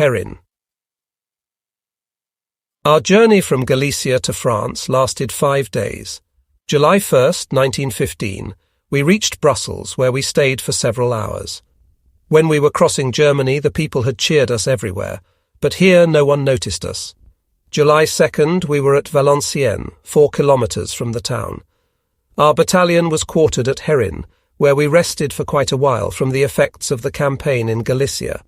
Hérin. Our journey from Galicia to France lasted 5 days. July 1st, 1915, we reached Brussels, where we stayed for several hours. When we were crossing Germany, the people had cheered us everywhere, but here no one noticed us. July 2nd, we were at Valenciennes, 4 kilometres from the town. Our battalion was quartered at Hérin, where we rested for quite a while from the effects of the campaign in Galicia.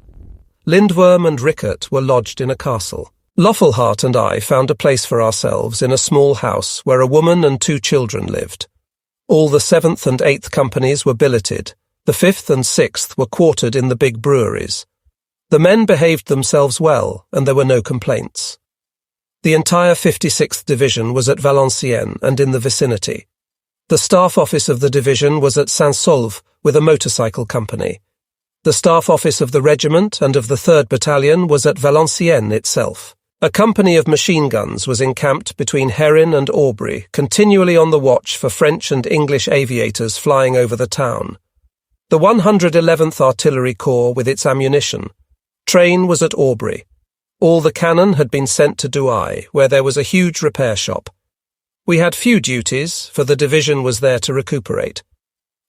Lindworm and Rickert were lodged in a castle. Loffelhart and I found a place for ourselves in a small house where a woman and 2 children lived. All the 7th and 8th companies were billeted. The 5th and 6th were quartered in the big breweries. The men behaved themselves well, and there were no complaints. The entire 56th Division was at Valenciennes and in the vicinity. The staff office of the division was at Saint-Saulve with a motorcycle company. The staff office of the regiment and of the 3rd Battalion was at Valenciennes itself. A company of machine guns was encamped between Hérin and Aubry, continually on the watch for French and English aviators flying over the town. The 111th Artillery Corps with its ammunition. Train was at Aubry. All the cannon had been sent to Douai, where there was a huge repair shop. We had few duties, for the division was there to recuperate.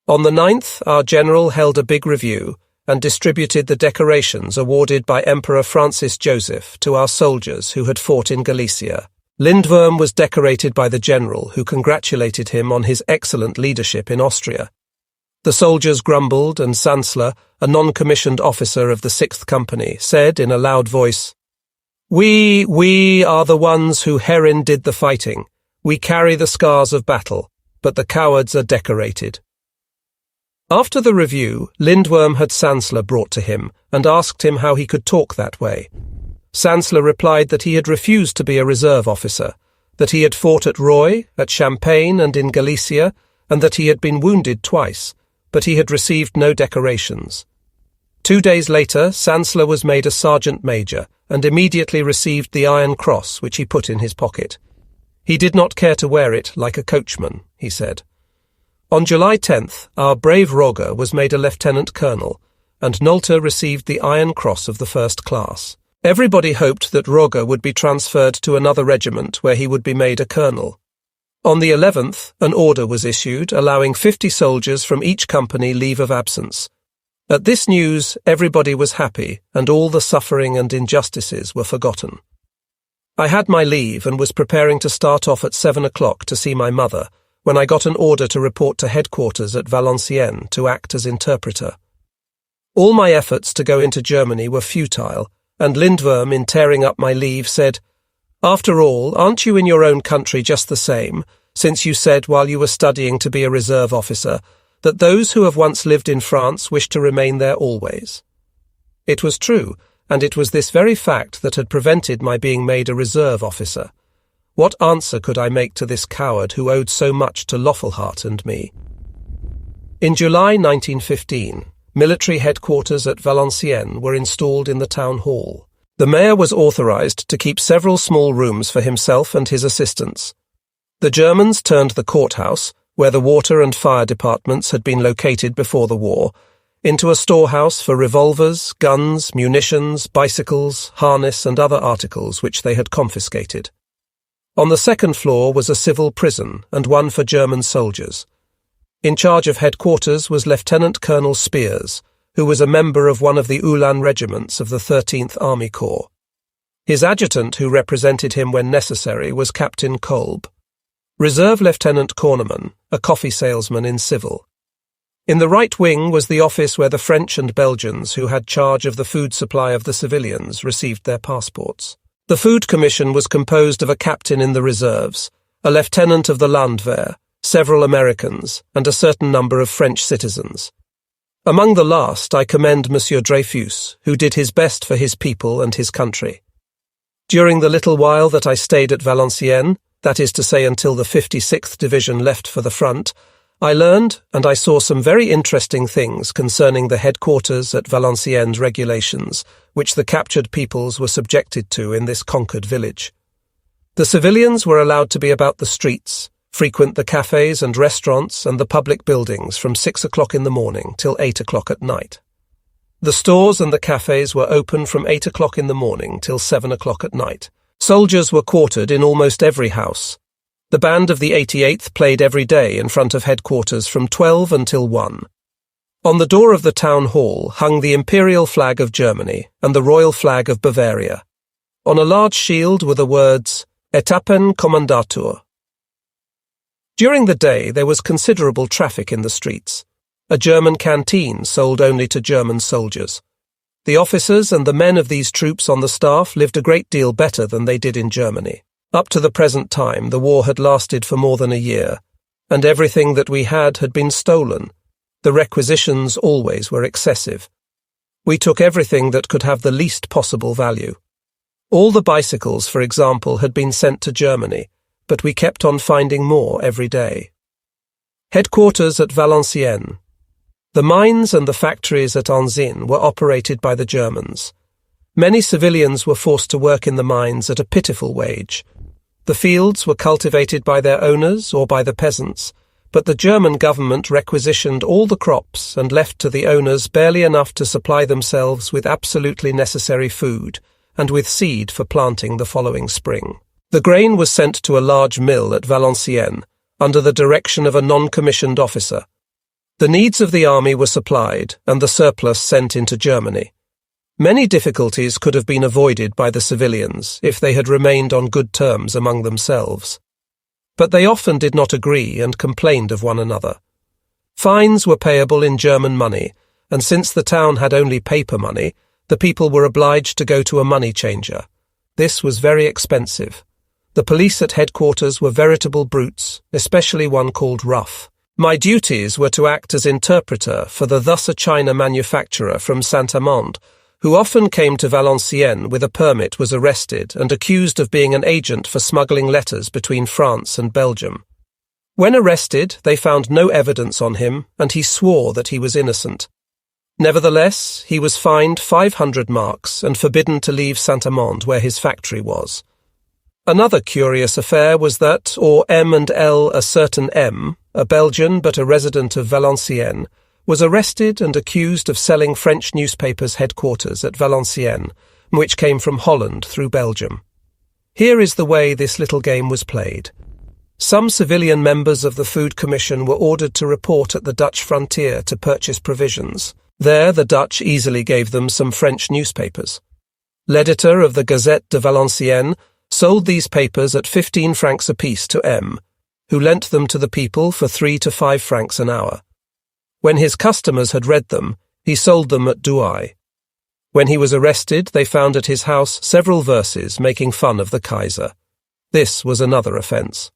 On the 9th, our general held a big review and distributed the decorations awarded by Emperor Francis Joseph to our soldiers who had fought in Galicia. Lindworm was decorated by the general, who congratulated him on his excellent leadership in Austria. The soldiers grumbled, and Sanzler, a non-commissioned officer of the 6th Company, said in a loud voice, We are the ones who Hérin did the fighting. We carry the scars of battle, but the cowards are decorated. After the review, Lindworm had Sanzler brought to him and asked him how he could talk that way. Sanzler replied that he had refused to be a reserve officer, that he had fought at Roye, at Champagne and in Galicia, and that he had been wounded twice, but he had received no decorations. 2 days later, Sanzler was made a sergeant major and immediately received the Iron Cross, which he put in his pocket. He did not care to wear it like a coachman, he said. On July 10th, our brave Roger was made a lieutenant colonel, and Nolte received the Iron Cross of the 1st class. Everybody hoped that Roger would be transferred to another regiment where he would be made a colonel. On the 11th, an order was issued allowing 50 soldiers from each company leave of absence. At this news, everybody was happy, and all the suffering and injustices were forgotten. I had my leave and was preparing to start off at 7 o'clock to see my mother, when I got an order to report to headquarters at Valenciennes to act as interpreter. All my efforts to go into Germany were futile, and Lindworm, in tearing up my leave, said, After all, aren't you in your own country just the same, since you said while you were studying to be a reserve officer, that those who have once lived in France wish to remain there always? It was true, and it was this very fact that had prevented my being made a reserve officer. What answer could I make to this coward who owed so much to Loffelhart and me? In July 1915, military headquarters at Valenciennes were installed in the town hall. The mayor was authorized to keep several small rooms for himself and his assistants. The Germans turned the courthouse, where the water and fire departments had been located before the war, into a storehouse for revolvers, guns, munitions, bicycles, harness and other articles which they had confiscated. On the 2nd floor was a civil prison and one for German soldiers. In charge of headquarters was Lieutenant Colonel Spears, who was a member of one of the Ulan regiments of the 13th Army Corps. His adjutant, who represented him when necessary, was Captain Kolb. Reserve Lieutenant Corneman, a coffee salesman in civil. In the right wing was the office where the French and Belgians who had charge of the food supply of the civilians received their passports. The Food Commission was composed of a captain in the reserves, a lieutenant of the Landwehr, several Americans, and a certain number of French citizens. Among the last I commend Monsieur Dreyfus, who did his best for his people and his country. During the little while that I stayed at Valenciennes, that is to say until the 56th Division left for the front, I learned and I saw some very interesting things concerning the headquarters at Valenciennes regulations, which the captured peoples were subjected to in this conquered village. The civilians were allowed to be about the streets, frequent the cafes and restaurants and the public buildings from 6 o'clock in the morning till 8 o'clock at night. The stores and the cafes were open from 8 o'clock in the morning till 7 o'clock at night. Soldiers were quartered in almost every house. The band of the 88th played every day in front of headquarters from 12 until 1. On the door of the town hall hung the imperial flag of Germany and the royal flag of Bavaria. On a large shield were the words, Etappen Kommandatur. During the day there was considerable traffic in the streets. A German canteen sold only to German soldiers. The officers and the men of these troops on the staff lived a great deal better than they did in Germany. Up to the present time, the war had lasted for more than a year, and everything that we had been stolen. The requisitions always were excessive. We took everything that could have the least possible value. All the bicycles, for example, had been sent to Germany, but we kept on finding more every day. Headquarters at Valenciennes. The mines and the factories at Anzin were operated by the Germans. Many civilians were forced to work in the mines at a pitiful wage. The fields were cultivated by their owners or by the peasants, but the German government requisitioned all the crops and left to the owners barely enough to supply themselves with absolutely necessary food and with seed for planting the following spring. The grain was sent to a large mill at Valenciennes under the direction of a non-commissioned officer. The needs of the army were supplied and the surplus sent into Germany. Many difficulties could have been avoided by the civilians if they had remained on good terms among themselves. But they often did not agree and complained of one another. Fines were payable in German money, and since the town had only paper money, the people were obliged to go to a money changer. This was very expensive. The police at headquarters were veritable brutes, especially one called Ruff. My duties were to act as interpreter for the thus a China manufacturer from Saint-Amand, who often came to Valenciennes with a permit, was arrested and accused of being an agent for smuggling letters between France and Belgium. When arrested, they found no evidence on him, and he swore that he was innocent. Nevertheless, he was fined 500 marks and forbidden to leave Saint-Amand, where his factory was. Another curious affair was that, or M and L, a certain M, a Belgian but a resident of Valenciennes, was arrested and accused of selling French newspapers' headquarters at Valenciennes, which came from Holland through Belgium. Here is the way this little game was played. Some civilian members of the Food Commission were ordered to report at the Dutch frontier to purchase provisions. There the Dutch easily gave them some French newspapers. L'editor of the Gazette de Valenciennes sold these papers at 15 francs apiece to M, who lent them to the people for 3 to 5 francs an hour. When his customers had read them, he sold them at Douai. When he was arrested, they found at his house several verses making fun of the Kaiser. This was another offence.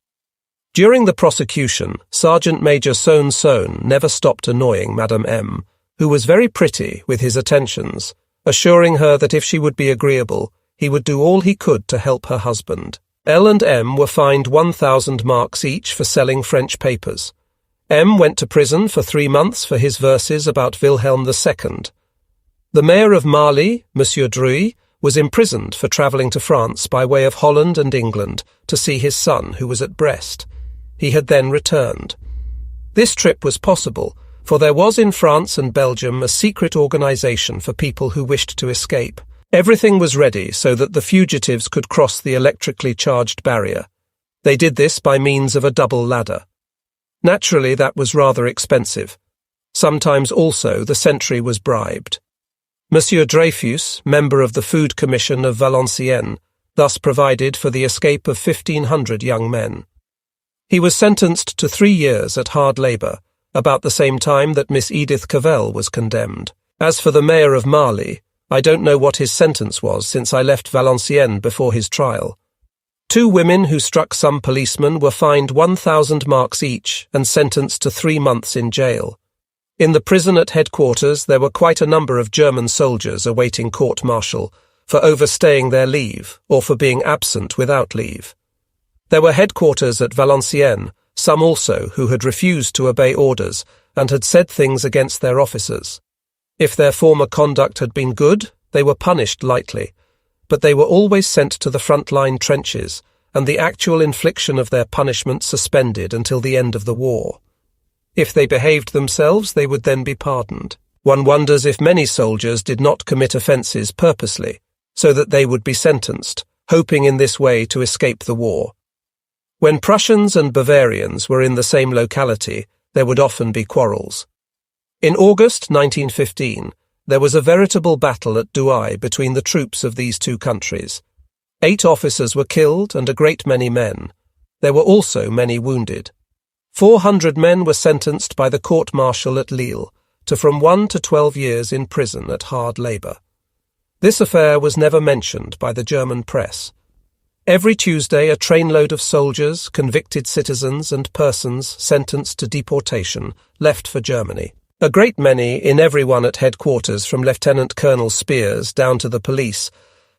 During the prosecution, Sergeant Major Sohn never stopped annoying Madame M, who was very pretty with his attentions, assuring her that if she would be agreeable, he would do all he could to help her husband. L and M were fined 1,000 marks each for selling French papers. M went to prison for 3 months for his verses about Wilhelm II. The mayor of Marly, Monsieur Druy, was imprisoned for travelling to France by way of Holland and England to see his son, who was at Brest. He had then returned. This trip was possible, for there was in France and Belgium a secret organisation for people who wished to escape. Everything was ready so that the fugitives could cross the electrically charged barrier. They did this by means of a double ladder. Naturally, that was rather expensive. Sometimes also the sentry was bribed. Monsieur Dreyfus, member of the Food Commission of Valenciennes, thus provided for the escape of 1,500 young men. He was sentenced to 3 years at hard labour, about the same time that Miss Edith Cavell was condemned. As for the mayor of Marly, I don't know what his sentence was since I left Valenciennes before his trial. 2 women who struck some policemen were fined 1,000 marks each and sentenced to 3 months in jail. In the prison at headquarters there were quite a number of German soldiers awaiting court-martial for overstaying their leave or for being absent without leave. There were headquarters at Valenciennes, some also who had refused to obey orders and had said things against their officers. If their former conduct had been good, they were punished lightly, but they were always sent to the front-line trenches, and the actual infliction of their punishment suspended until the end of the war. If they behaved themselves, they would then be pardoned. One wonders if many soldiers did not commit offences purposely, so that they would be sentenced, hoping in this way to escape the war. When Prussians and Bavarians were in the same locality, there would often be quarrels. In August 1915, there was a veritable battle at Douai between the troops of these two countries. 8 officers were killed and a great many men. There were also many wounded. 400 men were sentenced by the court-martial at Lille to from 1 to 12 years in prison at hard labour. This affair was never mentioned by the German press. Every Tuesday, a trainload of soldiers, convicted citizens and persons sentenced to deportation left for Germany. A great many, in everyone at headquarters from Lieutenant Colonel Spears down to the police,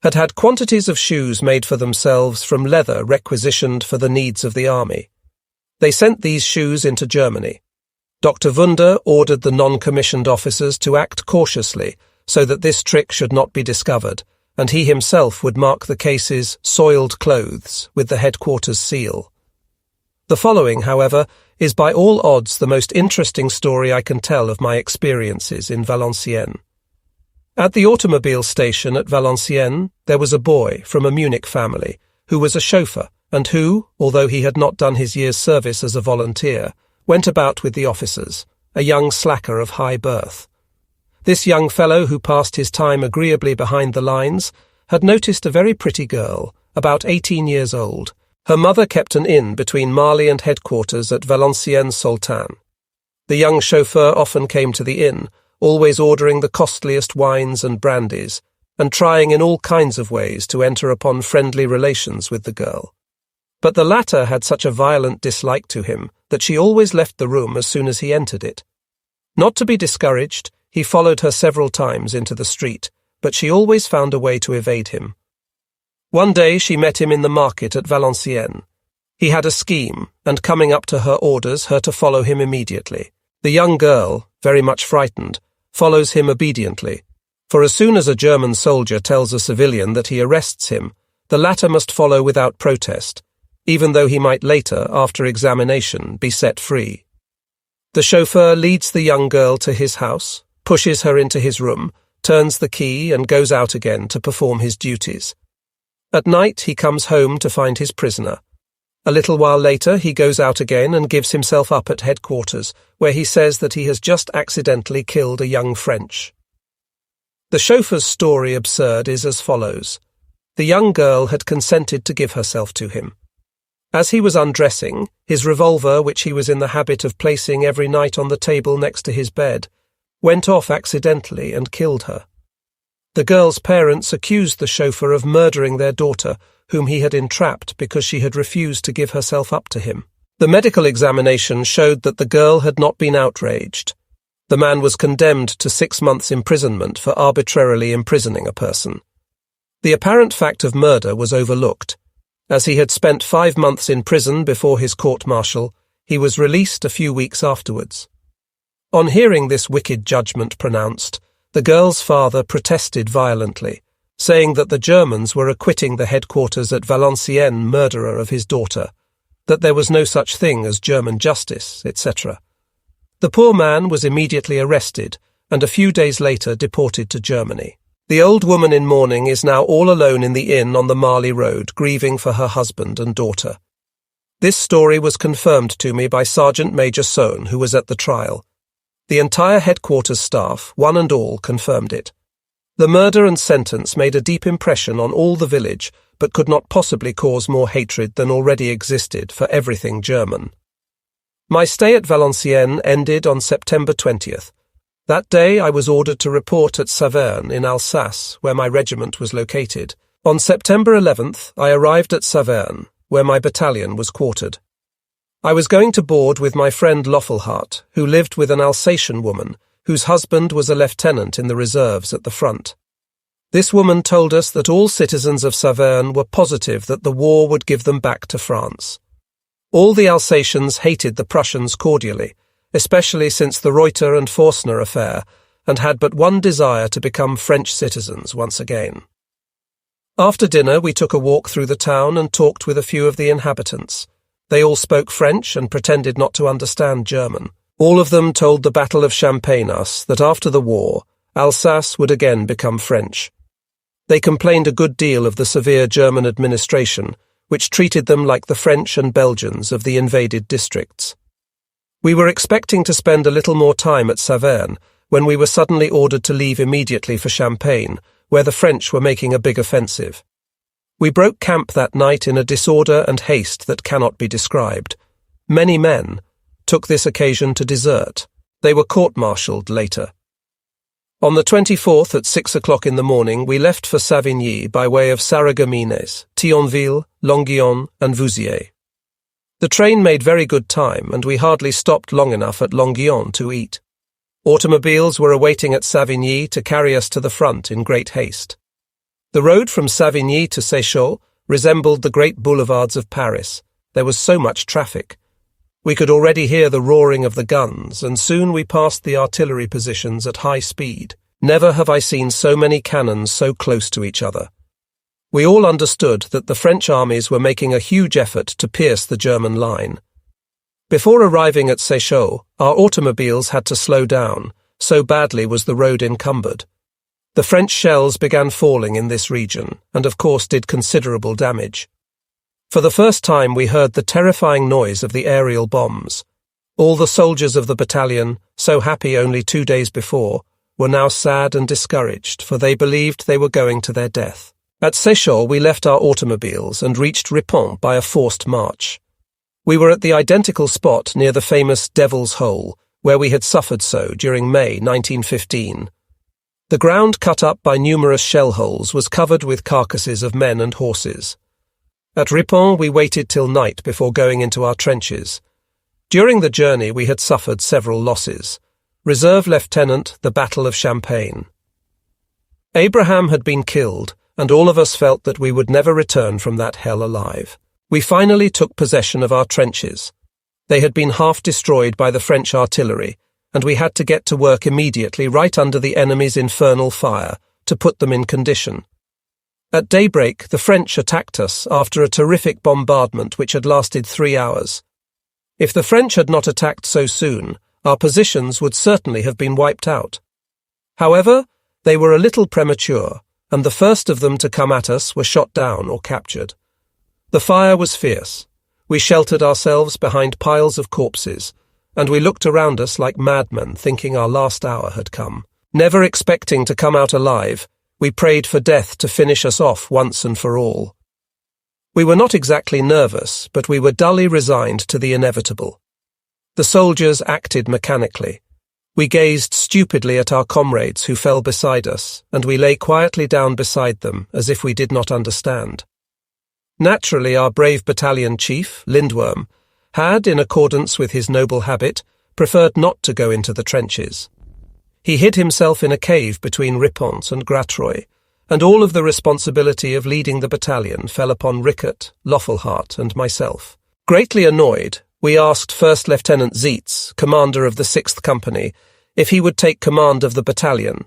had had quantities of shoes made for themselves from leather requisitioned for the needs of the army. They sent these shoes into Germany. Dr. Wunder ordered the non-commissioned officers to act cautiously so that this trick should not be discovered, and he himself would mark the cases "soiled clothes" with the headquarters seal. The following, however, is by all odds the most interesting story I can tell of my experiences in Valenciennes. At the automobile station at Valenciennes, there was a boy from a Munich family who was a chauffeur and who, although he had not done his year's service as a volunteer, went about with the officers, a young slacker of high birth. This young fellow, who passed his time agreeably behind the lines, had noticed a very pretty girl, about 18 years old. Her mother kept an inn between Marly and headquarters at Valenciennes-Sultan. The young chauffeur often came to the inn, always ordering the costliest wines and brandies, and trying in all kinds of ways to enter upon friendly relations with the girl. But the latter had such a violent dislike to him that she always left the room as soon as he entered it. Not to be discouraged, he followed her several times into the street, but she always found a way to evade him. One day she met him in the market at Valenciennes. He had a scheme, and coming up to her orders her to follow him immediately. The young girl, very much frightened, follows him obediently, for as soon as a German soldier tells a civilian that he arrests him, the latter must follow without protest, even though he might later, after examination, be set free. The chauffeur leads the young girl to his house, pushes her into his room, turns the key and goes out again to perform his duties. At night he comes home to find his prisoner. A little while later he goes out again and gives himself up at headquarters, where he says that he has just accidentally killed a young French. The chauffeur's story absurd is as follows. The young girl had consented to give herself to him. As he was undressing, his revolver, which he was in the habit of placing every night on the table next to his bed, went off accidentally and killed her. The girl's parents accused the chauffeur of murdering their daughter, whom he had entrapped because she had refused to give herself up to him. The medical examination showed that the girl had not been outraged. The man was condemned to 6 months' imprisonment for arbitrarily imprisoning a person. The apparent fact of murder was overlooked. As he had spent 5 months in prison before his court-martial, he was released a few weeks afterwards. On hearing this wicked judgment pronounced, the girl's father protested violently, saying that the Germans were acquitting the headquarters at Valenciennes murderer of his daughter, that there was no such thing as German justice, etc. The poor man was immediately arrested and a few days later deported to Germany. The old woman in mourning is now all alone in the inn on the Marly Road, grieving for her husband and daughter. This story was confirmed to me by Sergeant Major Sohn, who was at the trial. The entire headquarters staff, one and all, confirmed it. The murder and sentence made a deep impression on all the village, but could not possibly cause more hatred than already existed for everything German. My stay at Valenciennes ended on September 20th. That day I was ordered to report at Saverne in Alsace, where my regiment was located. On September 11th, I arrived at Saverne, where my battalion was quartered. I was going to board with my friend Loffelhart, who lived with an Alsatian woman, whose husband was a lieutenant in the reserves at the front. This woman told us that all citizens of Saverne were positive that the war would give them back to France. All the Alsatians hated the Prussians cordially, especially since the Reuter and Forstner affair, and had but one desire to become French citizens once again. After dinner we took a walk through the town and talked with a few of the inhabitants. They all spoke French and pretended not to understand German. All of them told the Battle of Champagne us that after the war, Alsace would again become French. They complained a good deal of the severe German administration, which treated them like the French and Belgians of the invaded districts. We were expecting to spend a little more time at Saverne when we were suddenly ordered to leave immediately for Champagne, where the French were making a big offensive. We broke camp that night in a disorder and haste that cannot be described. Many men took this occasion to desert. They were court-martialed later. On the 24th at 6 o'clock in the morning, we left for Savigny by way of Sarreguemines, Thionville, Longuyon, and Vouziers. The train made very good time, and we hardly stopped long enough at Longuyon to eat. Automobiles were awaiting at Savigny to carry us to the front in great haste. The road from Savigny to Séchault resembled the great boulevards of Paris. There was so much traffic. We could already hear the roaring of the guns, and soon we passed the artillery positions at high speed. Never have I seen so many cannons so close to each other. We all understood that the French armies were making a huge effort to pierce the German line. Before arriving at Séchault, our automobiles had to slow down, so badly was the road encumbered. The French shells began falling in this region, and of course did considerable damage. For the first time we heard the terrifying noise of the aerial bombs. All the soldiers of the battalion, so happy only 2 days before, were now sad and discouraged, for they believed they were going to their death. At Séchault we left our automobiles and reached Ripon by a forced march. We were at the identical spot near the famous Devil's Hole, where we had suffered so during May 1915. The ground cut up by numerous shell holes was covered with carcasses of men and horses. At Ripon we waited till night before going into our trenches. During the journey we had suffered several losses. Reserve Lieutenant, the Battle of Champagne. Abraham had been killed, and all of us felt that we would never return from that hell alive. We finally took possession of our trenches. They had been half destroyed by the French artillery, and we had to get to work immediately right under the enemy's infernal fire to put them in condition. At daybreak, the French attacked us after a terrific bombardment which had lasted 3 hours. If the French had not attacked so soon, our positions would certainly have been wiped out. However, they were a little premature, and the first of them to come at us were shot down or captured. The fire was fierce. We sheltered ourselves behind piles of corpses, and we looked around us like madmen, thinking our last hour had come. Never expecting to come out alive, we prayed for death to finish us off once and for all. We were not exactly nervous, but we were dully resigned to the inevitable. The soldiers acted mechanically. We gazed stupidly at our comrades who fell beside us, and we lay quietly down beside them as if we did not understand. Naturally, our brave battalion chief, Lindworm, had, in accordance with his noble habit, preferred not to go into the trenches. He hid himself in a cave between Ripon and Gratreuil, and all of the responsibility of leading the battalion fell upon Rickert, Loffelhart, and myself. Greatly annoyed, we asked First Lieutenant Zietz, commander of the 6th Company, if he would take command of the battalion.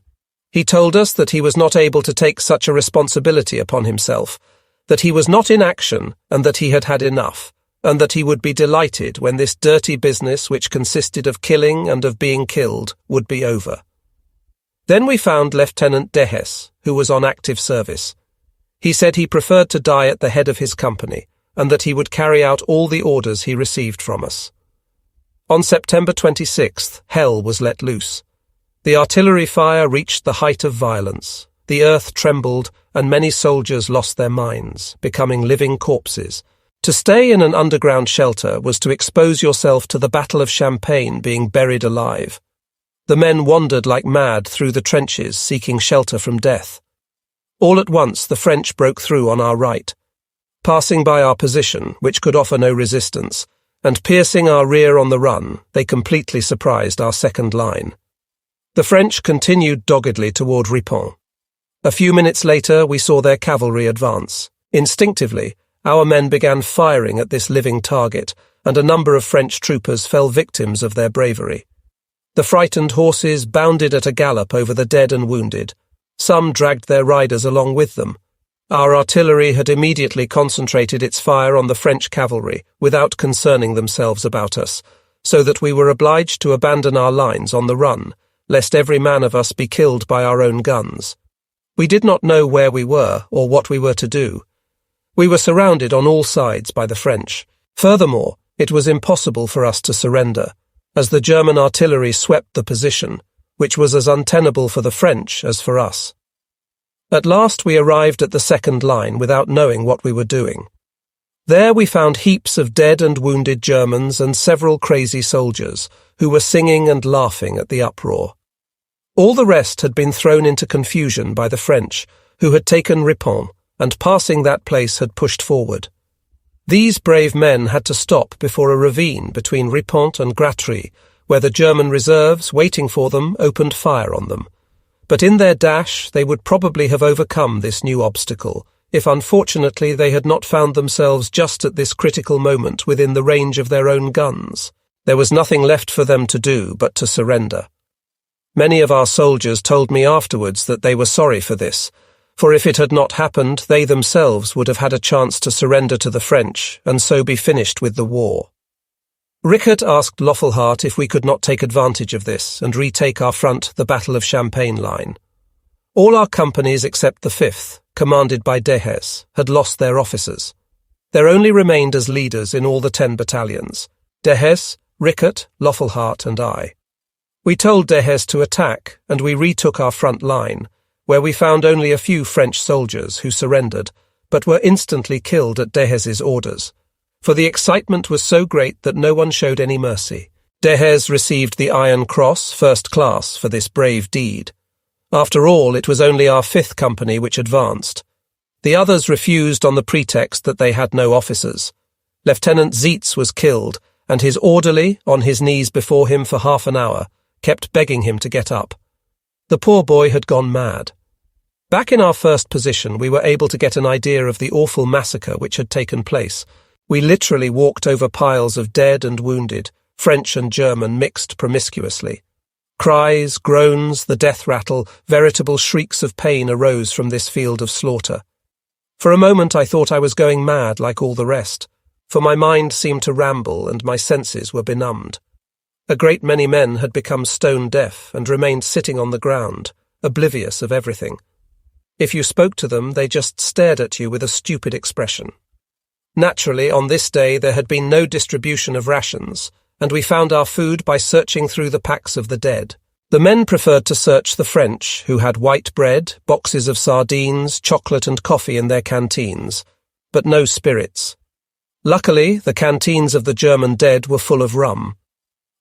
He told us that he was not able to take such a responsibility upon himself, that he was not in action and that he had had enough, and that he would be delighted when this dirty business, which consisted of killing and of being killed, would be over. Then we found Lieutenant Dehes, who was on active service. He said he preferred to die at the head of his company, and that he would carry out all the orders he received from us. On September 26th, hell was let loose. The artillery fire reached the height of violence. The earth trembled, and many soldiers lost their minds, becoming living corpses. To stay in an underground shelter was to expose yourself to the Battle of Champagne being buried alive. The men wandered like mad through the trenches, seeking shelter from death. All at once the French broke through on our right. Passing by our position, which could offer no resistance, and piercing our rear on the run, they completely surprised our second line. The French continued doggedly toward Ripon. A few minutes later we saw their cavalry advance. Instinctively, our men began firing at this living target, and a number of French troopers fell victims of their bravery. The frightened horses bounded at a gallop over the dead and wounded. Some dragged their riders along with them. Our artillery had immediately concentrated its fire on the French cavalry, without concerning themselves about us, so that we were obliged to abandon our lines on the run, lest every man of us be killed by our own guns. We did not know where we were or what we were to do. We were surrounded on all sides by the French. Furthermore, it was impossible for us to surrender, as the German artillery swept the position, which was as untenable for the French as for us. At last we arrived at the second line without knowing what we were doing. There we found heaps of dead and wounded Germans and several crazy soldiers, who were singing and laughing at the uproar. All the rest had been thrown into confusion by the French, who had taken Ripon, and passing that place had pushed forward. These brave men had to stop before a ravine between Ripon and Gratry, where the German reserves, waiting for them, opened fire on them. But in their dash they would probably have overcome this new obstacle, if unfortunately they had not found themselves just at this critical moment within the range of their own guns. There was nothing left for them to do but to surrender. Many of our soldiers told me afterwards that they were sorry for this, for if it had not happened, they themselves would have had a chance to surrender to the French and so be finished with the war. Rickert asked Loffelhart if we could not take advantage of this and retake our front, the Battle of Champagne line. All our companies except the 5th, commanded by Dehes, had lost their officers. There only remained as leaders in all the 10 battalions, Dehes, Rickert, Loffelhart and I. We told Dehes to attack, and we retook our front line, where we found only a few French soldiers who surrendered, but were instantly killed at Dehes's orders. For the excitement was so great that no one showed any mercy. Dehes received the Iron Cross, first class, for this brave deed. After all, it was only our 5th company which advanced. The others refused on the pretext that they had no officers. Lieutenant Zietz was killed, and his orderly, on his knees before him for half an hour, kept begging him to get up. The poor boy had gone mad. Back in our first position, we were able to get an idea of the awful massacre which had taken place. We literally walked over piles of dead and wounded, French and German mixed promiscuously. Cries, groans, the death rattle, veritable shrieks of pain arose from this field of slaughter. For a moment I thought I was going mad like all the rest, for my mind seemed to ramble and my senses were benumbed. A great many men had become stone deaf and remained sitting on the ground, oblivious of everything. If you spoke to them, they just stared at you with a stupid expression. Naturally, on this day there had been no distribution of rations, and we found our food by searching through the packs of the dead. The men preferred to search the French, who had white bread, boxes of sardines, chocolate and coffee in their canteens, but no spirits. Luckily, the canteens of the German dead were full of rum.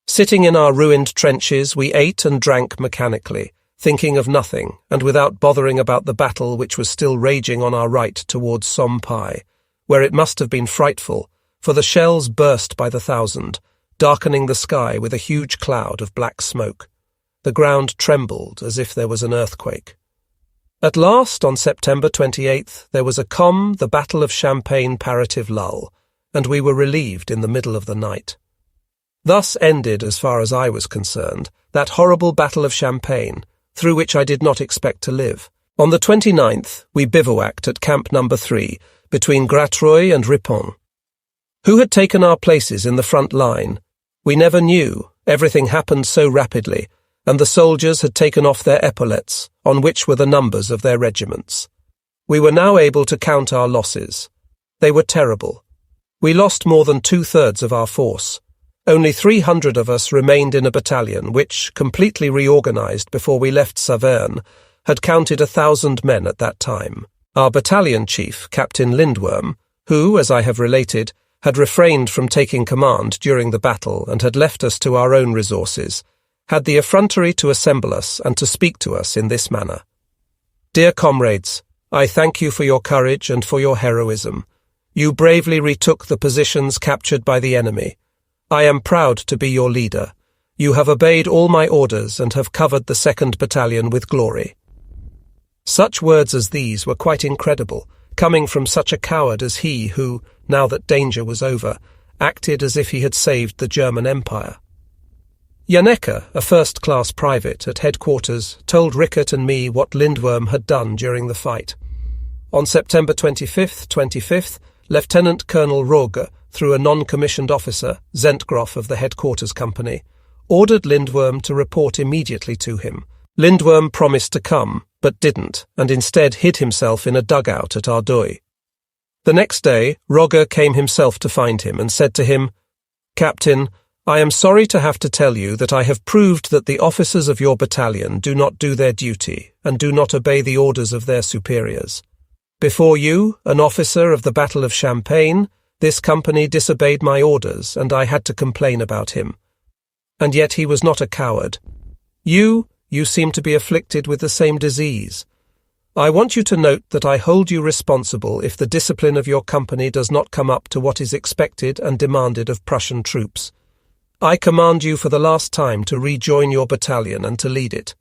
Sitting in our ruined trenches, we ate and drank mechanically, thinking of nothing, and without bothering about the battle which was still raging on our right towards Somme-Py, where it must have been frightful, for the shells burst by the thousand, darkening the sky with a huge cloud of black smoke. The ground trembled as if there was an earthquake. At last, on September 28th, there was a calm, the Battle of Champagne parative lull, and we were relieved in the middle of the night. Thus ended, as far as I was concerned, that horrible Battle of Champagne, through which I did not expect to live. On the 29th, we bivouacked at Camp No. 3, between Gratreuil and Ripon. Who had taken our places in the front line? We never knew, everything happened so rapidly, and the soldiers had taken off their epaulettes, on which were the numbers of their regiments. We were now able to count our losses. They were terrible. We lost more than 2/3 of our force. Only 300 of us remained in a battalion which, completely reorganized before we left Saverne, had counted 1,000 men at that time. Our battalion chief, Captain Lindworm, who, as I have related, had refrained from taking command during the battle and had left us to our own resources, had the effrontery to assemble us and to speak to us in this manner. Dear comrades, I thank you for your courage and for your heroism. You bravely retook the positions captured by the enemy. I am proud to be your leader. You have obeyed all my orders and have covered the 2nd Battalion with glory. Such words as these were quite incredible, coming from such a coward as he who, now that danger was over, acted as if he had saved the German Empire. Janecke, a first-class private at headquarters, told Rickert and me what Lindworm had done during the fight. On September 25th, Lieutenant Colonel Roge, through a non-commissioned officer, Zentgroff of the headquarters company, ordered Lindworm to report immediately to him. Lindworm promised to come, but didn't, and instead hid himself in a dugout at Ardøy. The next day, Roger came himself to find him and said to him, "Captain, I am sorry to have to tell you that I have proved that the officers of your battalion do not do their duty and do not obey the orders of their superiors. Before you, an officer of the Battle of Champagne, this company disobeyed my orders and I had to complain about him. And yet he was not a coward. You seem to be afflicted with the same disease. I want you to note that I hold you responsible if the discipline of your company does not come up to what is expected and demanded of Prussian troops. I command you for the last time to rejoin your battalion and to lead it."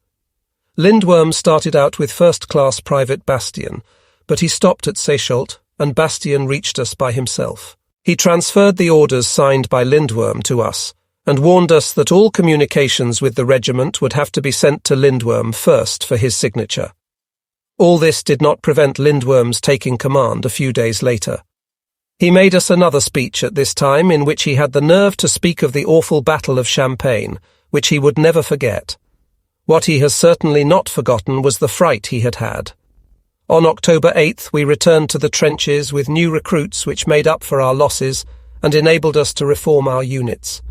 Lindworm started out with first-class Private Bastian, but he stopped at Seycheldt, and Bastian reached us by himself. He transferred the orders signed by Lindworm to us, and warned us that all communications with the regiment would have to be sent to Lindworm first for his signature. All this did not prevent Lindworm's taking command a few days later. He made us another speech at this time in which he had the nerve to speak of the awful Battle of Champagne, which he would never forget. What he has certainly not forgotten was the fright he had had. On October 8th we returned to the trenches with new recruits which made up for our losses and enabled us to reform our units.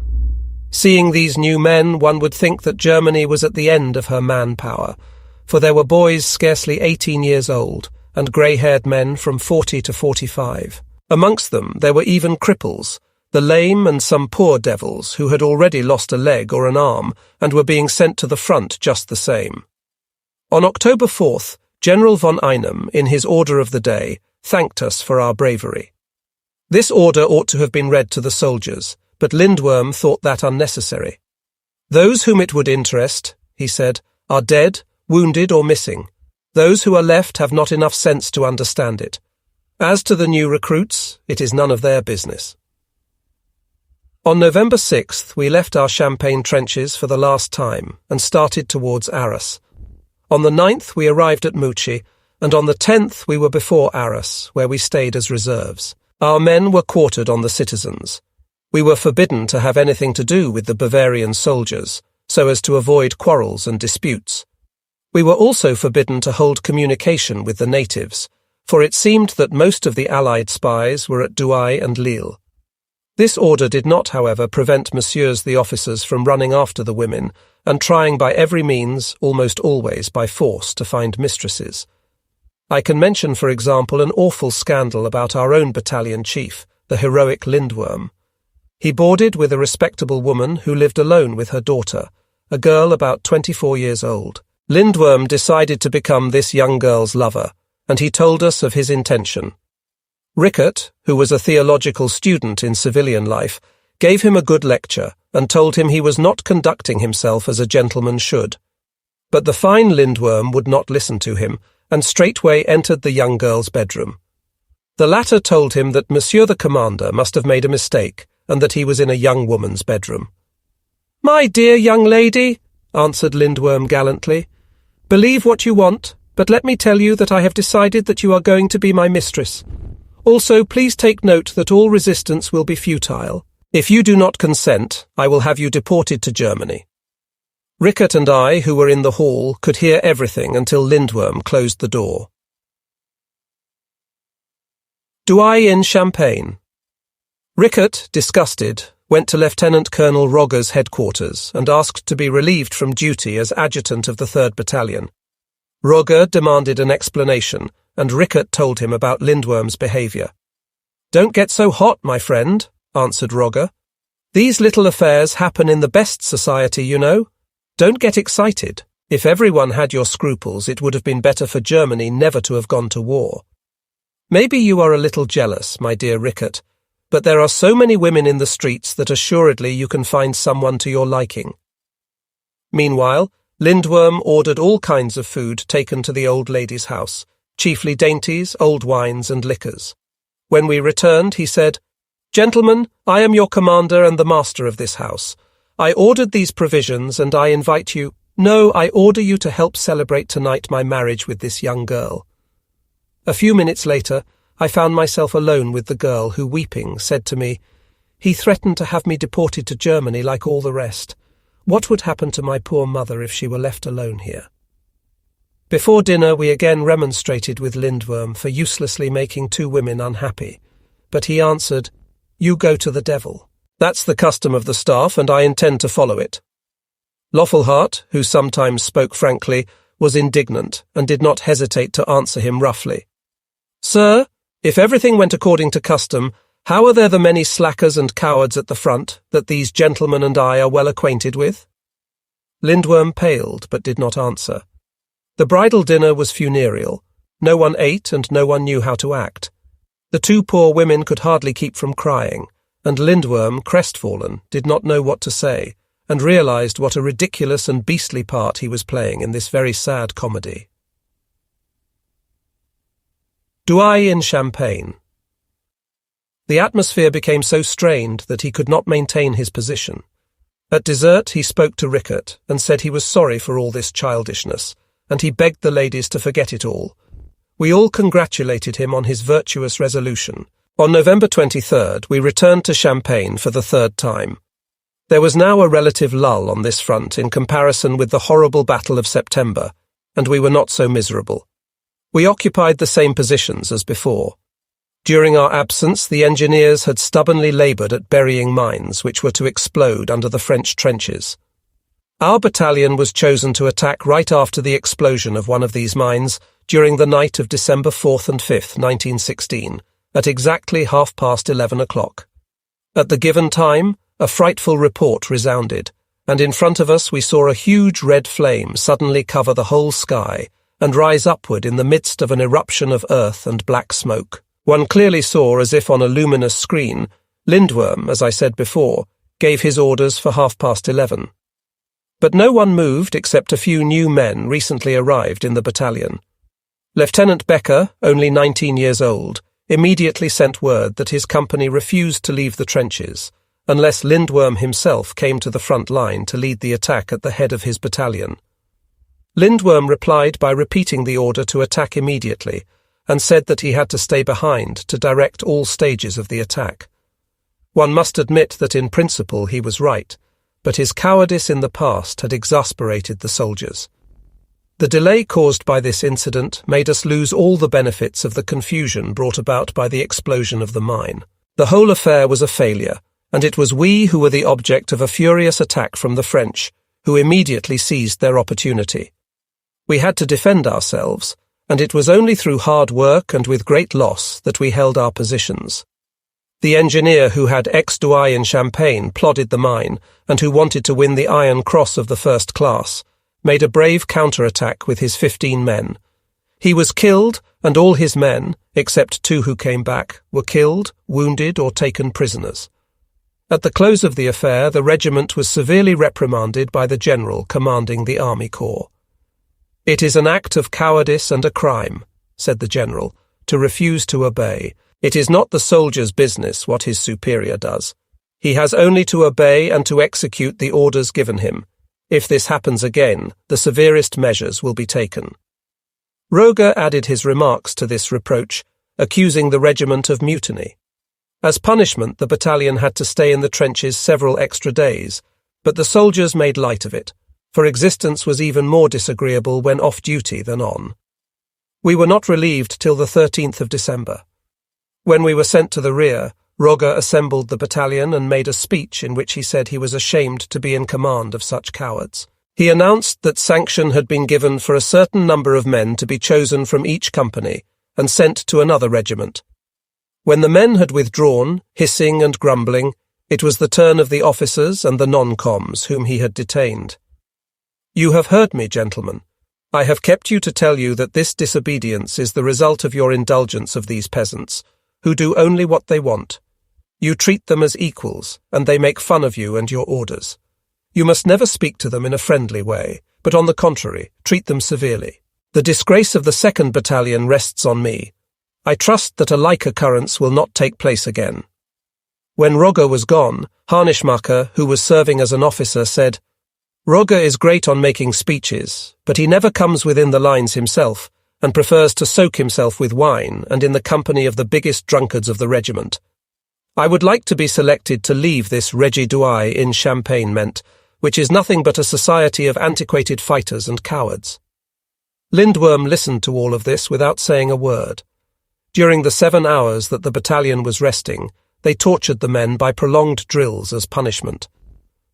Seeing these new men, one would think that Germany was at the end of her manpower, for there were boys scarcely 18 years old and grey-haired men from 40 to 45. Amongst them there were even cripples, the lame and some poor devils who had already lost a leg or an arm and were being sent to the front just the same. On October 4th, General von Einem, in his order of the day, thanked us for our bravery. This order ought to have been read to the soldiers, but Lindworm thought that unnecessary. "Those whom it would interest," he said, "are dead, wounded or missing. Those who are left have not enough sense to understand it. As to the new recruits, it is none of their business." On November 6th, we left our Champagne trenches for the last time and started towards Arras. On the 9th, we arrived at Mouchy, and on the 10th we were before Arras, where we stayed as reserves. Our men were quartered on the citizens. We were forbidden to have anything to do with the Bavarian soldiers, so as to avoid quarrels and disputes. We were also forbidden to hold communication with the natives, for it seemed that most of the Allied spies were at Douai and Lille. This order did not, however, prevent messieurs the officers from running after the women and trying by every means, almost always by force, to find mistresses. I can mention, for example, an awful scandal about our own battalion chief, the heroic Lindworm. He boarded with a respectable woman who lived alone with her daughter, a girl about 24 years old. Lindworm decided to become this young girl's lover, and he told us of his intention. Rickert, who was a theological student in civilian life, gave him a good lecture and told him he was not conducting himself as a gentleman should. But the fine Lindworm would not listen to him, and straightway entered the young girl's bedroom. The latter told him that Monsieur the Commander must have made a mistake, and that he was in a young woman's bedroom. "My dear young lady," answered Lindworm gallantly, "believe what you want, but let me tell you that I have decided that you are going to be my mistress. Also, please take note that all resistance will be futile. If you do not consent, I will have you deported to Germany." Rickert and I, who were in the hall, could hear everything until Lindworm closed the door. Douai in Champagne. Rickert, disgusted, went to Lieutenant Colonel Roger's headquarters and asked to be relieved from duty as adjutant of the 3rd Battalion. Roger demanded an explanation, and Rickert told him about Lindworm's behaviour. "Don't get so hot, my friend," answered Roger. "These little affairs happen in the best society, you know. Don't get excited. If everyone had your scruples, it would have been better for Germany never to have gone to war. Maybe you are a little jealous, my dear Rickert, but there are so many women in the streets that assuredly you can find someone to your liking." Meanwhile, Lindworm ordered all kinds of food taken to the old lady's house, chiefly dainties, old wines and liquors. When we returned, he said, "Gentlemen, I am your commander and the master of this house. I ordered these provisions and I invite you— No, I order you to help celebrate tonight my marriage with this young girl." A few minutes later, I found myself alone with the girl who, weeping, said to me, "He threatened to have me deported to Germany like all the rest. What would happen to my poor mother if she were left alone here?" Before dinner we again remonstrated with Lindworm for uselessly making two women unhappy, but he answered, "You go to the devil. That's the custom of the staff, and I intend to follow it." Loffelhart, who sometimes spoke frankly, was indignant and did not hesitate to answer him roughly. "Sir, if everything went according to custom, how are there the many slackers and cowards at the front that these gentlemen and I are well acquainted with?" Lindworm paled but did not answer. The bridal dinner was funereal. No one ate and no one knew how to act. The two poor women could hardly keep from crying, and Lindworm, crestfallen, did not know what to say, and realized what a ridiculous and beastly part he was playing in this very sad comedy. Douai in Champagne. The atmosphere became so strained that he could not maintain his position. At dessert he spoke to Rickert and said he was sorry for all this childishness, and he begged the ladies to forget it all. We all congratulated him on his virtuous resolution. On November 23rd, we returned to Champagne for the third time. There was now a relative lull on this front in comparison with the horrible Battle of September, and we were not so miserable. We occupied the same positions as before. During our absence, the engineers had stubbornly laboured at burying mines which were to explode under the French trenches. Our battalion was chosen to attack right after the explosion of one of these mines during the night of December 4th and 5th, 1916, at exactly 11:30. At the given time, a frightful report resounded, and in front of us we saw a huge red flame suddenly cover the whole sky and rise upward in the midst of an eruption of earth and black smoke. One clearly saw, as if on a luminous screen, Lindworm, as I said before, gave his orders for 11:30. But no one moved except a few new men recently arrived in the battalion. Lieutenant Becker, only 19 years old, immediately sent word that his company refused to leave the trenches, unless Lindworm himself came to the front line to lead the attack at the head of his battalion. Lindworm replied by repeating the order to attack immediately, and said that he had to stay behind to direct all stages of the attack. One must admit that in principle he was right, but his cowardice in the past had exasperated the soldiers. The delay caused by this incident made us lose all the benefits of the confusion brought about by the explosion of the mine. The whole affair was a failure, and it was we who were the object of a furious attack from the French, who immediately seized their opportunity. We had to defend ourselves, and it was only through hard work and with great loss that we held our positions. The engineer who had ex-Douai in Champagne plodded the mine, and who wanted to win the Iron Cross of the first class, made a brave counter-attack with his 15 men. He was killed, and all his men, except 2 who came back, were killed, wounded, or taken prisoners. At the close of the affair, the regiment was severely reprimanded by the general commanding the army corps. "It is an act of cowardice and a crime," said the general, "to refuse to obey. It is not the soldier's business what his superior does. He has only to obey and to execute the orders given him. If this happens again, the severest measures will be taken." Roger added his remarks to this reproach, accusing the regiment of mutiny. As punishment, the battalion had to stay in the trenches several extra days, but the soldiers made light of it, for existence was even more disagreeable when off duty than on. We were not relieved till the 13th of December. When we were sent to the rear, Roger assembled the battalion and made a speech in which he said he was ashamed to be in command of such cowards. He announced that sanction had been given for a certain number of men to be chosen from each company and sent to another regiment. When the men had withdrawn, hissing and grumbling, it was the turn of the officers and the non-coms whom he had detained. "You have heard me, gentlemen. I have kept you to tell you that this disobedience is the result of your indulgence of these peasants, who do only what they want. You treat them as equals, and they make fun of you and your orders. You must never speak to them in a friendly way, but on the contrary, treat them severely. The disgrace of the 2nd Battalion rests on me. I trust that a like occurrence will not take place again." When Roger was gone, Harnischmacher, who was serving as an officer, said, "Roger is great on making speeches, but he never comes within the lines himself, and prefers to soak himself with wine and in the company of the biggest drunkards of the regiment. I would like to be selected to leave this Régidouai in Champagne meant, which is nothing but a society of antiquated fighters and cowards. Lindworm listened to all of this without saying a word. During the 7 hours that the battalion was resting, they tortured the men by prolonged drills as punishment.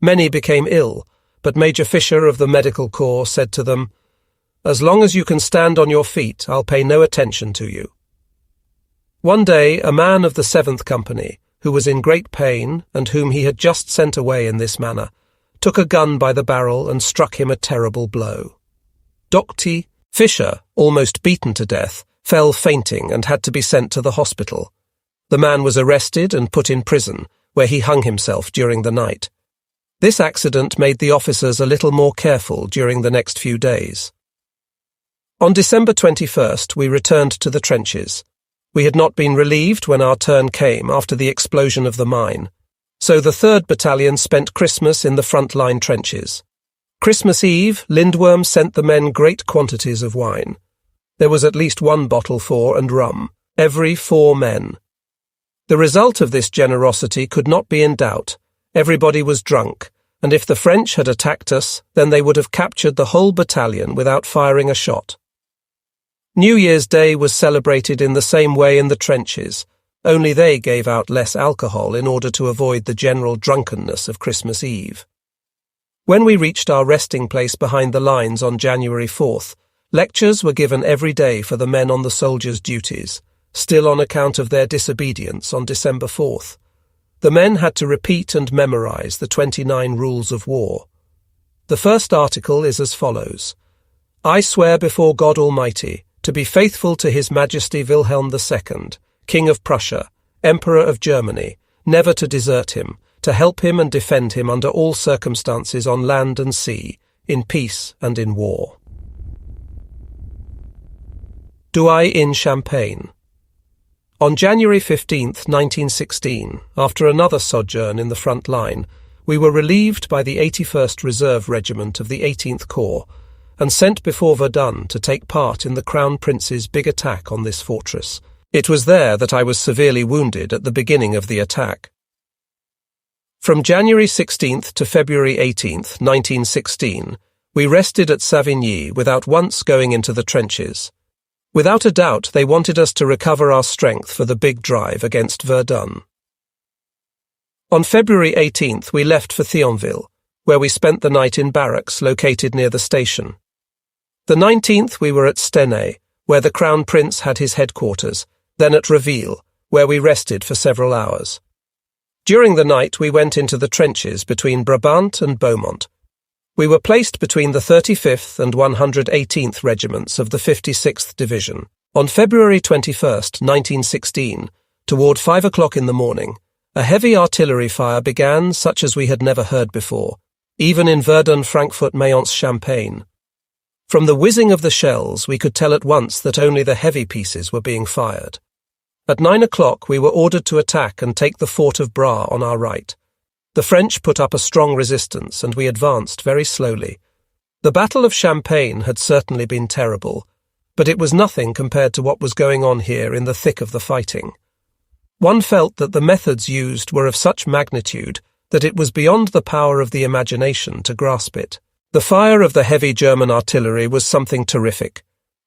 Many became ill, but Major Fisher of the Medical Corps said to them, "As long as you can stand on your feet, I'll pay no attention to you." One day, a man of the 7th Company, who was in great pain and whom he had just sent away in this manner, took a gun by the barrel and struck him a terrible blow. Dr. Fisher, almost beaten to death, fell fainting and had to be sent to the hospital. The man was arrested and put in prison, where he hung himself during the night. This accident made the officers a little more careful during the next few days. On December 21st, we returned to the trenches. We had not been relieved when our turn came after the explosion of the mine, so the 3rd Battalion spent Christmas in the front-line trenches. Christmas Eve, Lindworm sent the men great quantities of wine. There was at least 1 bottle for and rum, every 4 men. The result of this generosity could not be in doubt. Everybody was drunk, and if the French had attacked us, then they would have captured the whole battalion without firing a shot. New Year's Day was celebrated in the same way in the trenches, only they gave out less alcohol in order to avoid the general drunkenness of Christmas Eve. When we reached our resting place behind the lines on January 4th, lectures were given every day for the men on the soldiers' duties, still on account of their disobedience on December 4th. The men had to repeat and memorize the 29 rules of war. The first article is as follows: "I swear before God Almighty to be faithful to His Majesty Wilhelm II, King of Prussia, Emperor of Germany, never to desert him, to help him and defend him under all circumstances on land and sea, in peace and in war." Douai in Champagne. On January 15, 1916, after another sojourn in the front line, we were relieved by the 81st Reserve Regiment of the 18th Corps and sent before Verdun to take part in the Crown Prince's big attack on this fortress. It was there that I was severely wounded at the beginning of the attack. From January 16th to February 18th, 1916, we rested at Savigny without once going into the trenches. Without a doubt, they wanted us to recover our strength for the big drive against Verdun. On February 18th, we left for Thionville, where we spent the night in barracks located near the station. The 19th, we were at Stenay, where the Crown Prince had his headquarters, then at Reveille, where we rested for several hours. During the night, we went into the trenches between Brabant and Beaumont. We were placed between the 35th and 118th Regiments of the 56th Division. On February 21st, 1916, toward 5 o'clock in the morning, a heavy artillery fire began such as we had never heard before, even in Verdun, Frankfurt, Mayence, Champagne. From the whizzing of the shells, we could tell at once that only the heavy pieces were being fired. At 9 o'clock, we were ordered to attack and take the fort of Bras on our right. The French put up a strong resistance, and we advanced very slowly. The Battle of Champagne had certainly been terrible, but it was nothing compared to what was going on here in the thick of the fighting. One felt that the methods used were of such magnitude that it was beyond the power of the imagination to grasp it. The fire of the heavy German artillery was something terrific.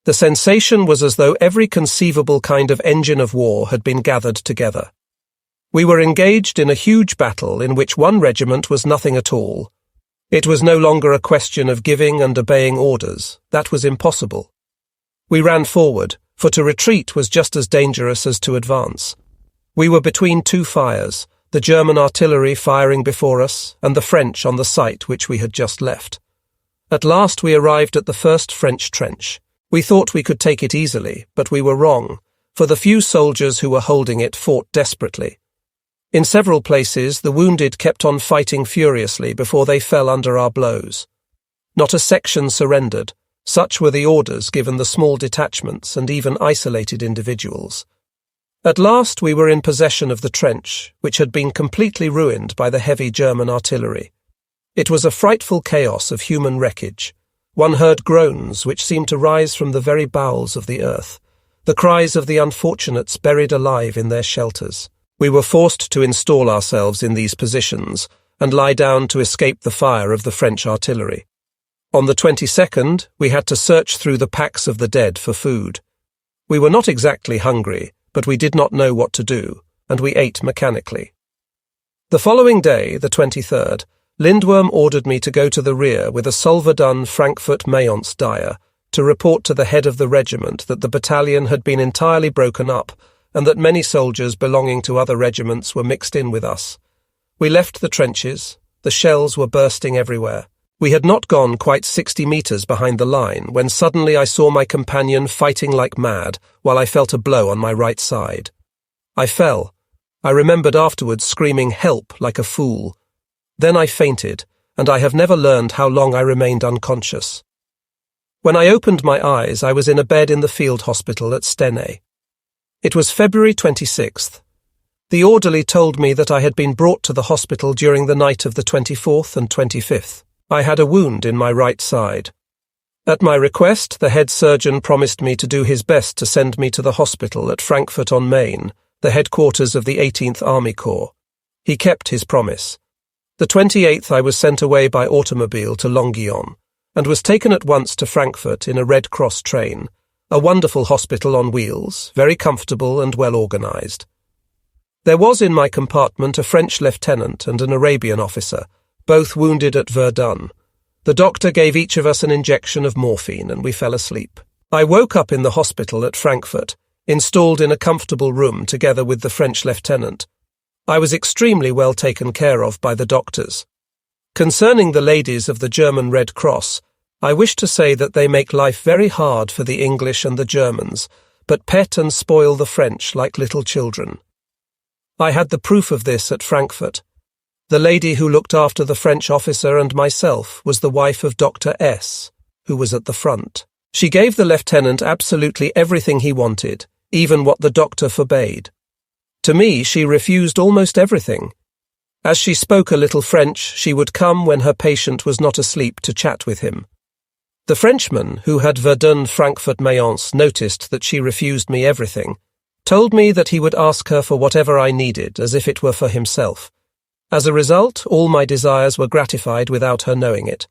The sensation was as though every conceivable kind of engine of war had been gathered together. We were engaged in a huge battle in which one regiment was nothing at all. It was no longer a question of giving and obeying orders. That was impossible. We ran forward, for to retreat was just as dangerous as to advance. We were between two fires, the German artillery firing before us and the French on the site which we had just left. At last we arrived at the first French trench. We thought we could take it easily, but we were wrong, for the few soldiers who were holding it fought desperately. In several places, the wounded kept on fighting furiously before they fell under our blows. Not a section surrendered. Such were the orders given the small detachments and even isolated individuals. At last we were in possession of the trench, which had been completely ruined by the heavy German artillery. It was a frightful chaos of human wreckage. One heard groans which seemed to rise from the very bowels of the earth, the cries of the unfortunates buried alive in their shelters. We were forced to install ourselves in these positions and lie down to escape the fire of the French artillery. On the 22nd, we had to search through the packs of the dead for food. We were not exactly hungry, but we did not know what to do, and we ate mechanically. The following day, the 23rd, Lindworm ordered me to go to the rear with a Solverdun Frankfurt Mayence dyer to report to the head of the regiment that the battalion had been entirely broken up and that many soldiers belonging to other regiments were mixed in with us. We left the trenches. The shells were bursting everywhere. We had not gone quite 60 metres behind the line when suddenly I saw my companion fighting like mad while I felt a blow on my right side. I fell. I remembered afterwards screaming "help" like a fool. Then I fainted, and I have never learned how long I remained unconscious. When I opened my eyes, I was in a bed in the field hospital at Stenay. It was February 26th. The orderly told me that I had been brought to the hospital during the night of the 24th and 25th. I had a wound in my right side. At my request, the head surgeon promised me to do his best to send me to the hospital at Frankfurt-on-Main, the headquarters of the 18th Army Corps. He kept his promise. The 28th I was sent away by automobile to Longuyon, and was taken at once to Frankfurt in a Red Cross train, a wonderful hospital on wheels, very comfortable and well organised. There was in my compartment a French lieutenant and an Arabian officer, both wounded at Verdun. The doctor gave each of us an injection of morphine and we fell asleep. I woke up in the hospital at Frankfurt, installed in a comfortable room together with the French lieutenant. I was extremely well taken care of by the doctors. Concerning the ladies of the German Red Cross, I wish to say that they make life very hard for the English and the Germans, but pet and spoil the French like little children. I had the proof of this at Frankfurt. The lady who looked after the French officer and myself was the wife of Dr. S., who was at the front. She gave the lieutenant absolutely everything he wanted, even what the doctor forbade. To me, she refused almost everything. As she spoke a little French, she would come when her patient was not asleep to chat with him. The Frenchman, who had Verdun Frankfurt Mayence, noticed that she refused me everything, told me that he would ask her for whatever I needed, as if it were for himself. As a result, all my desires were gratified without her knowing it.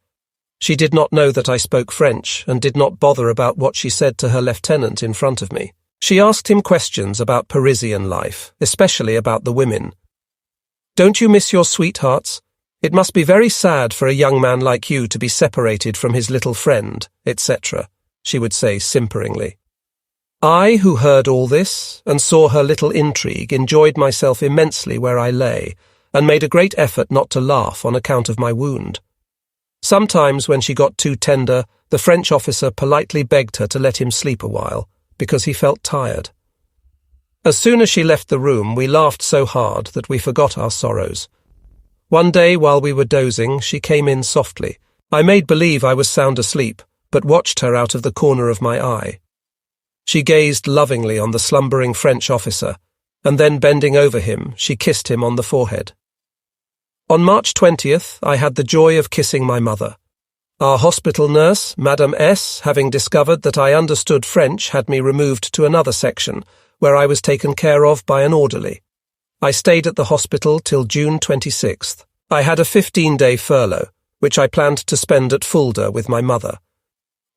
She did not know that I spoke French and did not bother about what she said to her lieutenant in front of me. She asked him questions about Parisian life, especially about the women. "Don't you miss your sweethearts? It must be very sad for a young man like you to be separated from his little friend, etc.," she would say simperingly. I, who heard all this and saw her little intrigue, enjoyed myself immensely where I lay, and made a great effort not to laugh on account of my wound. Sometimes, when she got too tender, the French officer politely begged her to let him sleep a while, because he felt tired. As soon as she left the room, we laughed so hard that we forgot our sorrows. One day, while we were dozing, she came in softly. I made believe I was sound asleep, but watched her out of the corner of my eye. She gazed lovingly on the slumbering French officer, and then bending over him, she kissed him on the forehead. On March 20th, I had the joy of kissing my mother. Our hospital nurse, Madame S., having discovered that I understood French, had me removed to another section, where I was taken care of by an orderly. I stayed at the hospital till June 26th. I had a 15-day furlough, which I planned to spend at Fulda with my mother.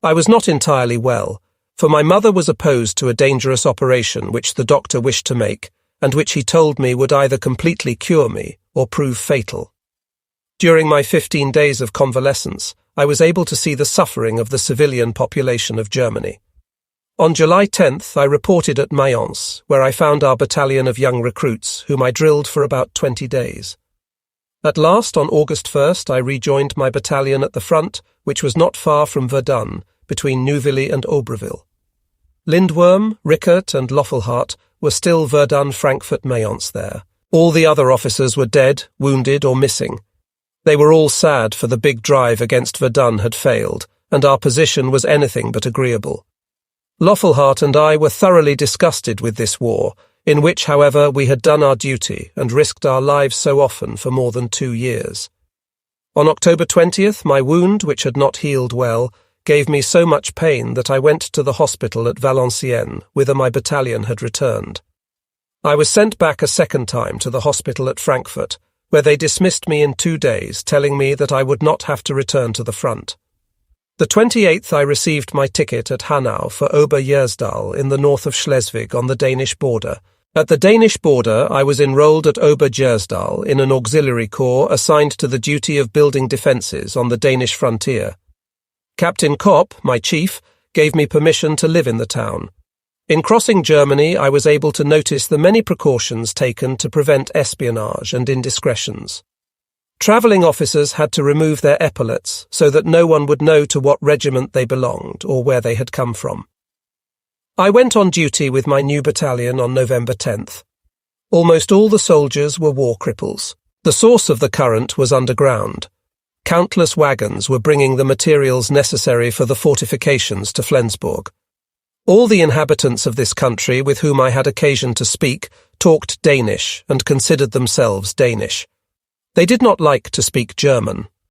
I was not entirely well, for my mother was opposed to a dangerous operation which the doctor wished to make, and which he told me would either completely cure me or prove fatal. During my 15 days of convalescence, I was able to see the suffering of the civilian population of Germany. On July 10th, I reported at Mayence, where I found our battalion of young recruits, whom I drilled for about 20 days. At last, on August 1st, I rejoined my battalion at the front, which was not far from Verdun, between Neuville and Aubreville. Lindworm, Rickert, and Loffelhart were still Verdun Frankfurt Mayence there. All the other officers were dead, wounded, or missing. They were all sad, for the big drive against Verdun had failed, and our position was anything but agreeable. Loffelhart and I were thoroughly disgusted with this war, in which, however, we had done our duty and risked our lives so often for more than 2 years. On October 20th, my wound, which had not healed well, gave me so much pain that I went to the hospital at Valenciennes, whither my battalion had returned. I was sent back a second time to the hospital at Frankfurt, where they dismissed me in 2 days, telling me that I would not have to return to the front. The 28th I received my ticket at Hanau for Ober-Jörsdal in the north of Schleswig on the Danish border. At the Danish border, I was enrolled at Ober-Jörsdal in an auxiliary corps assigned to the duty of building defences on the Danish frontier. Captain Kopp, my chief, gave me permission to live in the town. In crossing Germany, I was able to notice the many precautions taken to prevent espionage and indiscretions. Travelling officers had to remove their epaulets so that no one would know to what regiment they belonged or where they had come from. I went on duty with my new battalion on November 10th. Almost all the soldiers were war cripples. The source of the current was underground. Countless wagons were bringing the materials necessary for the fortifications to Flensburg. All the inhabitants of this country with whom I had occasion to speak talked Danish and considered themselves Danish. They did not like to speak German.